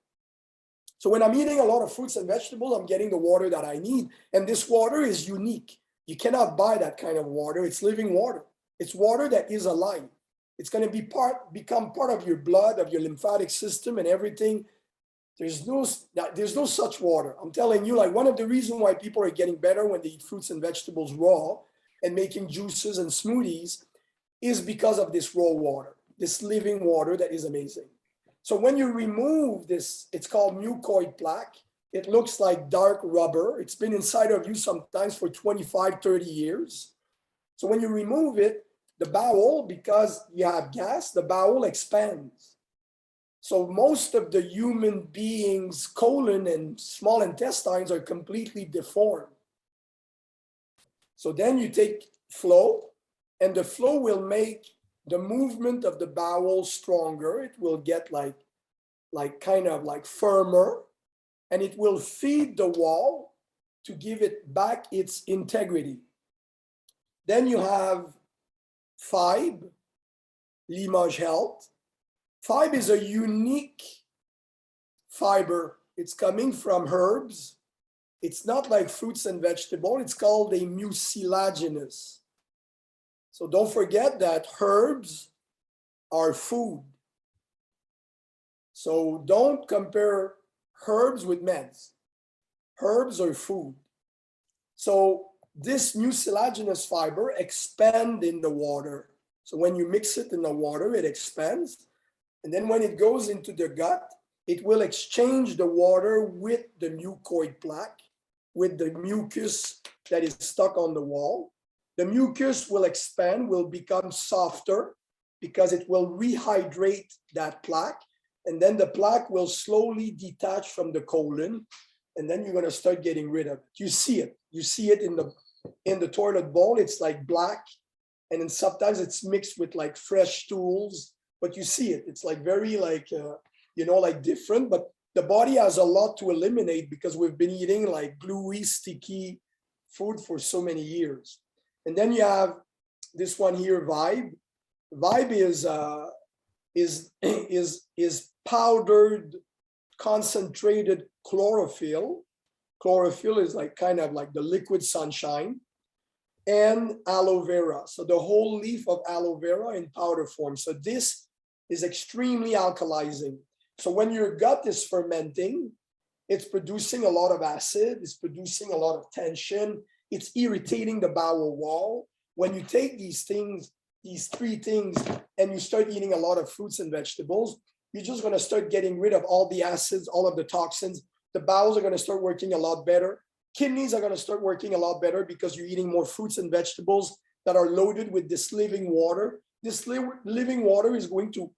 So when I'm eating a lot of fruits and vegetables, I'm getting the water that I need. And this water is unique. You cannot buy that kind of water. It's living water. It's water that is alive. It's going to become part of your blood, of your lymphatic system and everything. There's no such water. I'm telling you, like one of the reasons why people are getting better when they eat fruits and vegetables raw and making juices and smoothies is because of this raw water, this living water that is amazing. So when you remove this, it's called mucoid plaque. It looks like dark rubber. It's been inside of you sometimes for 25, 30 years. So when you remove it, the bowel, because you have gas, the bowel expands. So most of the human beings' colon and small intestines are completely deformed. So then you take flow, and the flow will make the movement of the bowel stronger. It will get like kind of like firmer. and it will feed the wall to give it back its integrity. Then you have fibe, Limoges Health. Fibe is a unique fiber. It's coming from herbs. It's not like fruits and vegetables. It's called a mucilaginous. So don't forget that herbs are food. So don't compare herbs with meds. Herbs are food. So this mucilaginous fiber expands in the water. So when you mix it in the water, it expands. And then when it goes into the gut, it will exchange the water with the mucoid plaque, with the mucus that is stuck on the wall. The mucus will expand, will become softer because it will rehydrate that plaque. And then the plaque will slowly detach from the colon. And then you're going to start getting rid of it. You see it. You see it in the toilet bowl. It's like black. And then sometimes it's mixed with like fresh stools. But you see it. It's like very like, like different. But the body has a lot to eliminate because we've been eating like gluey, sticky food for so many years. And then you have this one here, Vibe. Vibe is powdered, concentrated chlorophyll. Chlorophyll is like kind of like the liquid sunshine, and aloe vera. So the whole leaf of aloe vera in powder form. So this is extremely alkalizing. So when your gut is fermenting, it's producing a lot of acid, it's producing a lot of tension, it's irritating the bowel wall. When you take these things, these three things, and you start eating a lot of fruits and vegetables, you're just going to start getting rid of all the acids, all of the toxins. The bowels are going to start working a lot better. Kidneys are going to start working a lot better because you're eating more fruits and vegetables that are loaded with this living water. This living water is going to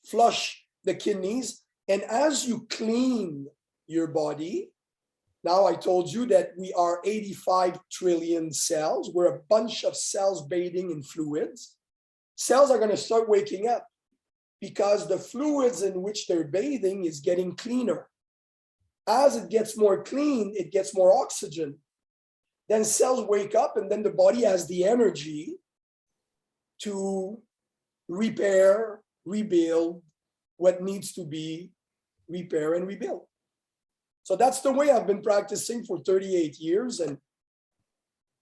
flush the kidneys. And as you clean your body, now I told you that we are 85 trillion cells. We're a bunch of cells bathing in fluids. Cells are going to start waking up because the fluids in which they're bathing is getting cleaner. As it gets more clean, it gets more oxygen. Then cells wake up, and then the body has the energy to repair, rebuild what needs to be repaired and rebuilt. So that's the way I've been practicing for 38 years, and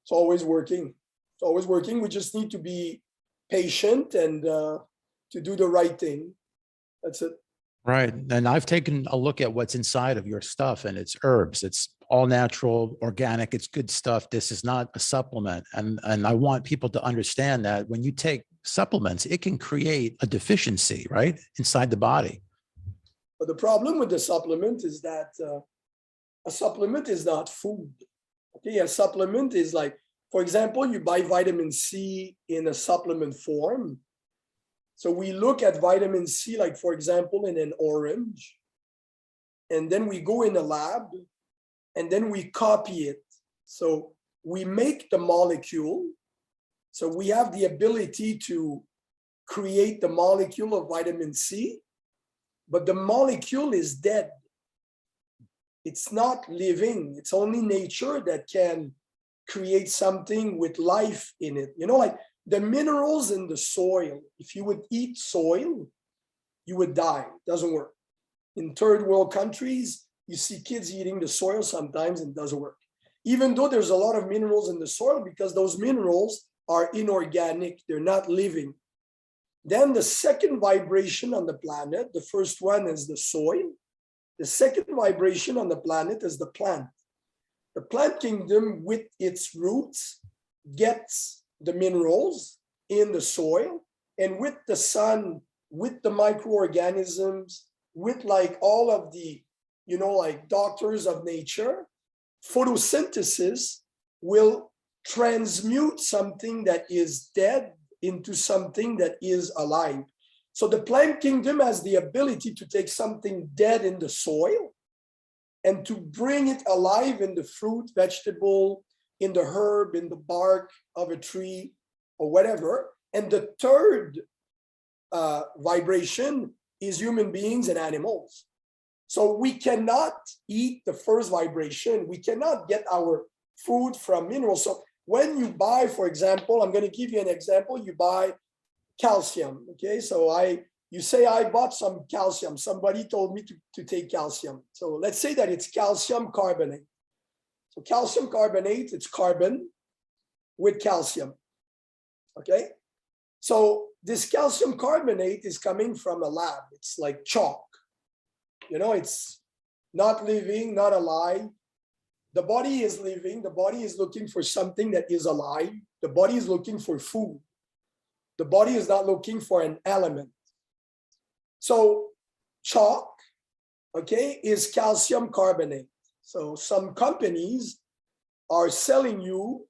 it's always working. It's always working. We just need to be patient and to do the right thing. That's it. Right. And I've taken a look at what's inside of your stuff, and it's herbs. It's all natural, organic. It's good stuff. This is not a supplement. And I want people to understand that when you take supplements, it can create a deficiency, right, inside the body. But the problem with the supplement is that a supplement is not food. Okay, a supplement is like, for example, you buy vitamin C in a supplement form. So we look at vitamin C, like for example, in an orange, and then we go in a lab and then we copy it. So we make the molecule. So we have the ability to create the molecule of vitamin C, but the molecule is dead. It's not living. It's only nature that can create something with life in it. You know, like the minerals in the soil, if you would eat soil, you would die. It doesn't work. In third world countries, you see kids eating the soil sometimes and it doesn't work. Even though there's a lot of minerals in the soil, because those minerals are inorganic, they're not living. Then the second vibration on the planet, the first one is the soil. The second vibration on the planet is the plant. The plant kingdom with its roots gets the minerals in the soil, and with the sun, with the microorganisms, with like all of the, like doctors of nature, photosynthesis will transmute something that is dead into something that is alive. So the plant kingdom has the ability to take something dead in the soil and to bring it alive in the fruit, vegetable, in the herb, in the bark of a tree, or whatever. And the third vibration is human beings and animals. So we cannot eat the first vibration. We cannot get our food from minerals. So when you buy, for example, I'm going to give you an example. You buy calcium. Okay, so you say I bought some calcium. Somebody told me to take calcium. So let's say that it's calcium carbonate. So calcium carbonate, it's carbon with calcium. Okay, so this calcium carbonate is coming from a lab. It's like chalk. You know, it's not living, not alive. The body is living. The body is looking for something that is alive. The body is looking for food. The body is not looking for an element. So chalk, okay, is calcium carbonate. So some companies are selling you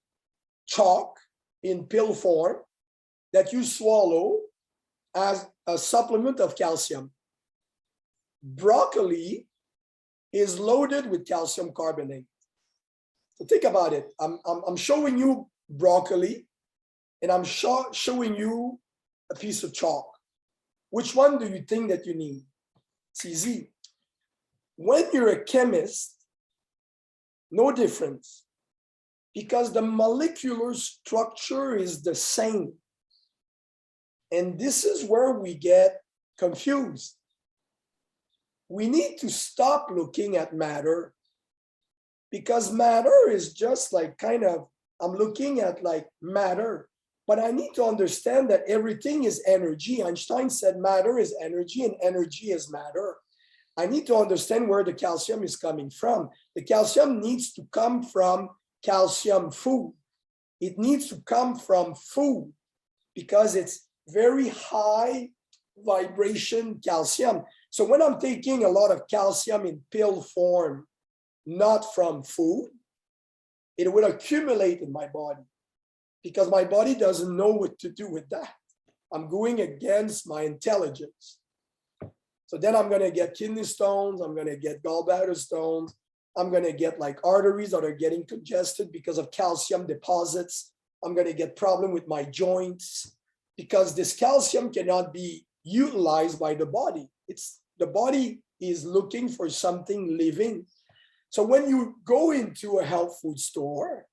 chalk in pill form that you swallow as a supplement of calcium. Broccoli is loaded with calcium carbonate. So think about it. I'm showing you broccoli, and I'm showing you a piece of chalk. Which one do you think that you need? It's easy. When you're a chemist, no difference, because the molecular structure is the same. And this is where we get confused. We need to stop looking at matter, because matter is just like kind of, I'm looking at like matter, but I need to understand that everything is energy. Einstein said matter is energy and energy is matter. I need to understand where the calcium is coming from. The calcium needs to come from calcium food. It needs to come from food because it's very high vibration calcium. So when I'm taking a lot of calcium in pill form, not from food, it will accumulate in my body because my body doesn't know what to do with that. I'm going against my intelligence. So then I'm going to get kidney stones. I'm going to get gallbladder stones. I'm going to get like arteries that are getting congested because of calcium deposits. I'm going to get problem with my joints because this calcium cannot be utilized by the body. The body is looking for something living. So when you go into a health food store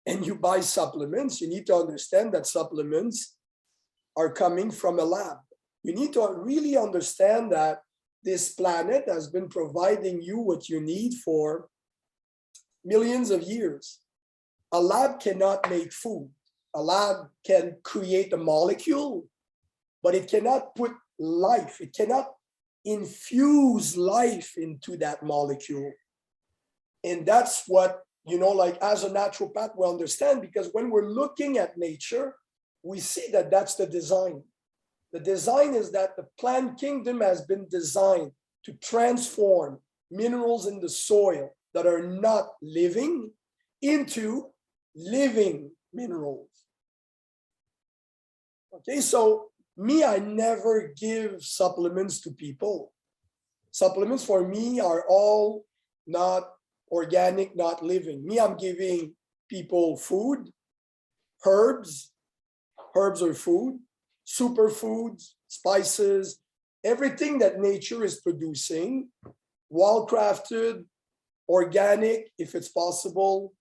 and you buy supplements, you need to understand that supplements are coming from a lab. You need to really understand that this planet has been providing you what you need for millions of years. A lab cannot make food. A lab can create a molecule, but it cannot put life. It cannot infuse life into that molecule. And that's what, you know, like as a naturopath, we understand, because when we're looking at nature, we see that that's the design. The design is that the plant kingdom has been designed to transform minerals in the soil that are not living into living minerals. Okay, so me, I never give supplements to people. Supplements for me are all not organic, not living. Me, I'm giving people food, herbs are food, superfoods, spices, everything that nature is producing, well-crafted, organic, if it's possible.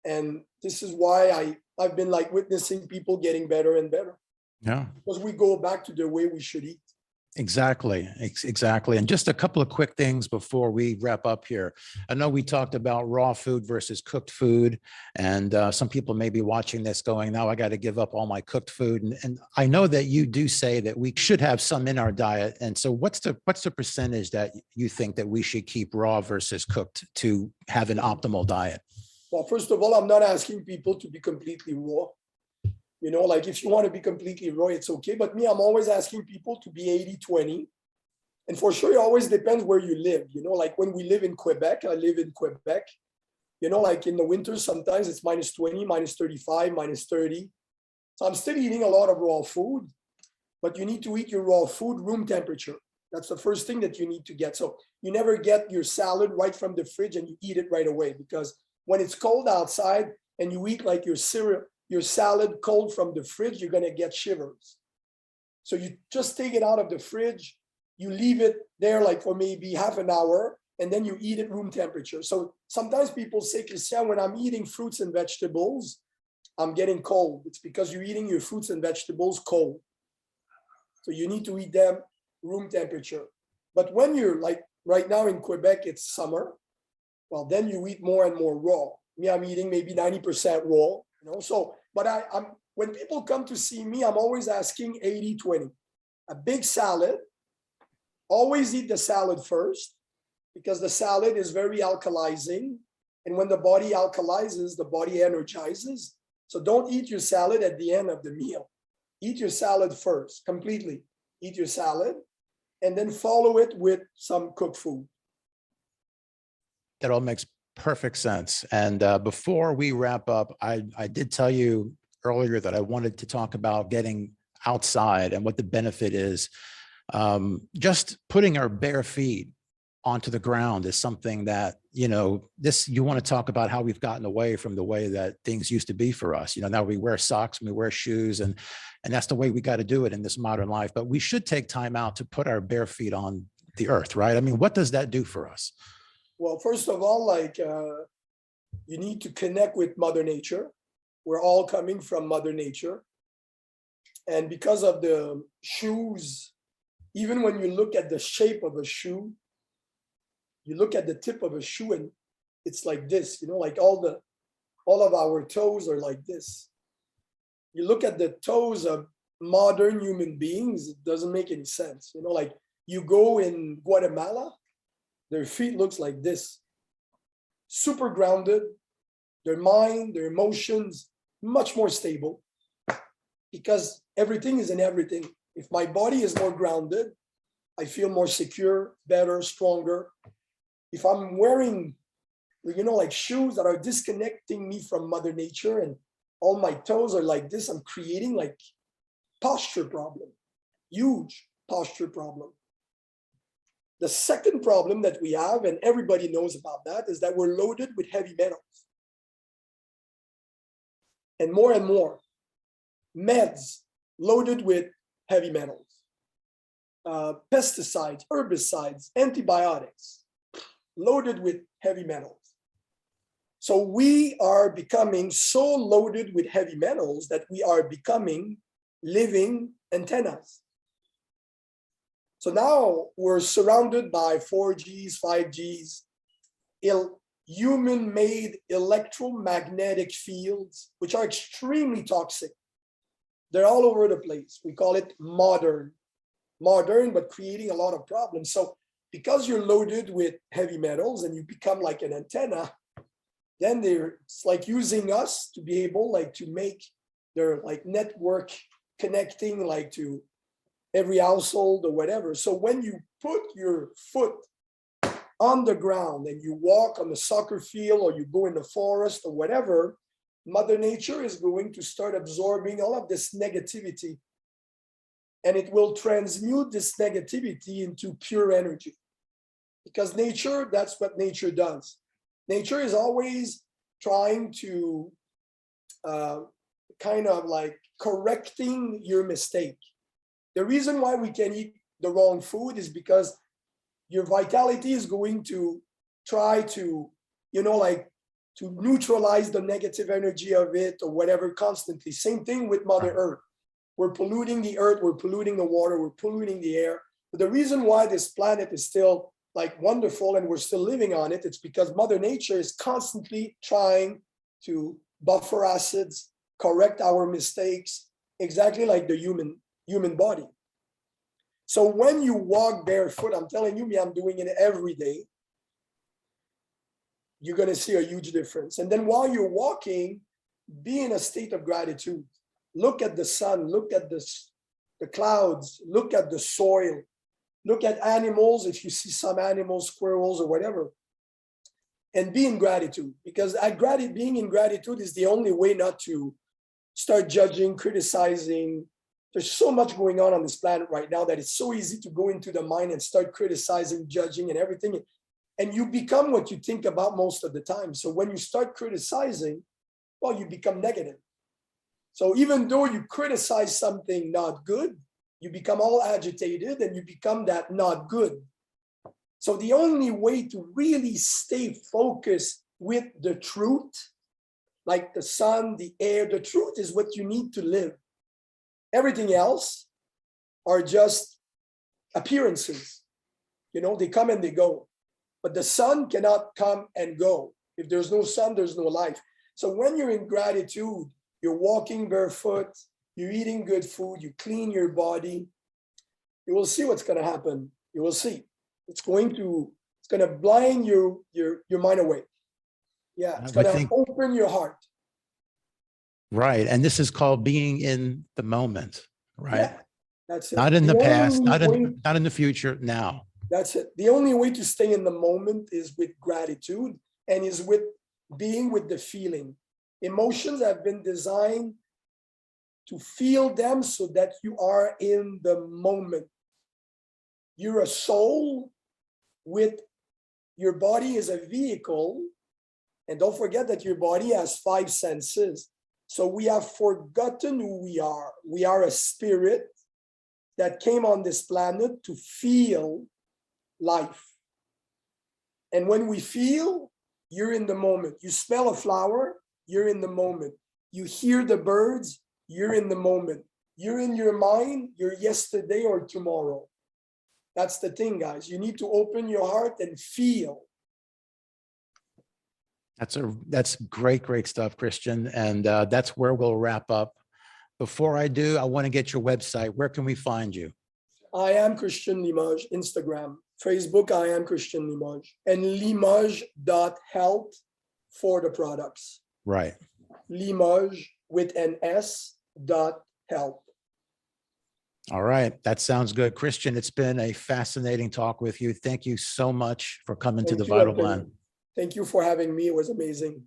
And this is why I've been like witnessing people getting better and better. Yeah. Because we go back to the way we should eat. Exactly. Exactly. And just a couple of quick things before we wrap up here. I know we talked about raw food versus cooked food, and some people may be watching this going, now I got to give up all my cooked food. And I know that you do say that we should have some in our diet. And so what's the percentage that you think that we should keep raw versus cooked to have an optimal diet? Well, first of all, I'm not asking people to be completely raw. You know, like if you want to be completely raw, it's okay. But me, I'm always asking people to be 80-20. And for sure, it always depends where you live. You know, like when we live in Quebec, I live in Quebec. You know, like in the winter, sometimes it's -20, -35, -30. So I'm still eating a lot of raw food, but you need to eat your raw food room temperature. That's the first thing that you need to get. So you never get your salad right from the fridge and you eat it right away, because when it's cold outside and you eat like your cereal, your salad cold from the fridge, you're going to get shivers. So you just take it out of the fridge, you leave it there like for maybe half an hour, and then you eat it room temperature. So sometimes people say, Christian, when I'm eating fruits and vegetables, I'm getting cold. It's because you're eating your fruits and vegetables cold. So you need to eat them room temperature. But when you're like right now in Quebec, it's summer. Well, then you eat more and more raw. Me, I'm eating maybe 90% raw, you know. So, but I'm when people come to see me, I'm always asking 80-20. A big salad, always eat the salad first, because the salad is very alkalizing. And when the body alkalizes, the body energizes. So don't eat your salad at the end of the meal. Eat your salad first, completely. Eat your salad, and then follow it with some cooked food. That all makes perfect sense. And before we wrap up, I did tell you earlier that I wanted to talk about getting outside and what the benefit is. Just putting our bare feet onto the ground is something that, you know, you want to talk about how we've gotten away from the way that things used to be for us. You know, now we wear socks, we wear shoes, and that's the way we got to do it in this modern life. But we should take time out to put our bare feet on the earth, right? I mean, what does that do for us? Well, first of all, like you need to connect with Mother Nature. We're all coming from Mother Nature. And because of the shoes, even when you look at the shape of a shoe, you look at the tip of a shoe and it's like this, you know, like all of our toes are like this. You look at the toes of modern human beings, it doesn't make any sense. You know, like you go in Guatemala, their feet looks like this. Super grounded, their mind, their emotions, much more stable, because everything is in everything. If my body is more grounded, I feel more secure, better, stronger. If I'm wearing, you know, like shoes that are disconnecting me from Mother Nature and all my toes are like this, I'm creating like posture problem, huge posture problem. The second problem that we have, and everybody knows about that, is that we're loaded with heavy metals. And more meds loaded with heavy metals, pesticides, herbicides, antibiotics, loaded with heavy metals. So we are becoming so loaded with heavy metals that we are becoming living antennas. So now we're surrounded by 4Gs, 5Gs, human-made electromagnetic fields, which are extremely toxic. They're all over the place. We call it modern, but creating a lot of problems. So because you're loaded with heavy metals and you become like an antenna, then it's like using us to be able like to make their like network connecting like to every household or whatever. So when you put your foot on the ground and you walk on the soccer field or you go in the forest or whatever, Mother Nature is going to start absorbing all of this negativity, and it will transmute this negativity into pure energy. Because nature, that's what nature does. Nature is always trying to kind of like correcting your mistake. The reason why we can eat the wrong food is because your vitality is going to try to, you know, like to neutralize the negative energy of it or whatever constantly. Same thing with Mother Earth. We're polluting the earth, we're polluting the water, we're polluting the air. But the reason why this planet is still like wonderful and we're still living on it, it's because Mother Nature is constantly trying to buffer acids, correct our mistakes, exactly like the human body. So when you walk barefoot, I'm telling you, me, I'm doing it every day, you're going to see a huge difference. And then while you're walking, be in a state of gratitude. Look at the sun, look at the clouds, look at the soil, look at animals, if you see some animals, squirrels or whatever, and be in gratitude. Because being in gratitude is the only way not to start judging, criticizing. There's so much going on this planet right now that it's so easy to go into the mind and start criticizing, judging and everything. And you become what you think about most of the time. So when you start criticizing, well, you become negative. So even though you criticize something not good, you become all agitated and you become that not good. So the only way to really stay focused with the truth, like the sun, the air, the truth is what you need to live. Everything else are just appearances. You know, they come and they go. But the sun cannot come and go. If there's no sun, there's no life. So when you're in gratitude, you're walking barefoot, you're eating good food, you clean your body, you will see what's going to happen. You will see. It's going to blind your mind away. Yeah, it's going to open your heart. Right. And this is called being in the moment, right? Yeah, that's it. Not in the past, not in the future, now. That's it. The only way to stay in the moment is with gratitude and is with being with the feeling. Emotions have been designed to feel them so that you are in the moment. You're a soul with your body is a vehicle. And don't forget that your body has 5 senses. So we have forgotten who we are. We are a spirit that came on this planet to feel life. And when we feel, you're in the moment. You smell a flower, you're in the moment. You hear the birds, you're in the moment. You're in your mind, you're yesterday or tomorrow. That's the thing, guys. You need to open your heart and feel. That's great stuff, Christian. And that's where we'll wrap up. Before I do, I want to get your website. Where can we find you? I am Christian Limoges, Instagram, Facebook, I am Christian Limoges, and Limoges.health for the products. Right. Limoges with an S.health. All right. That sounds good. Christian, it's been a fascinating talk with you. Thank you so much for coming to the Vital Blend. Thank you for having me. It was amazing.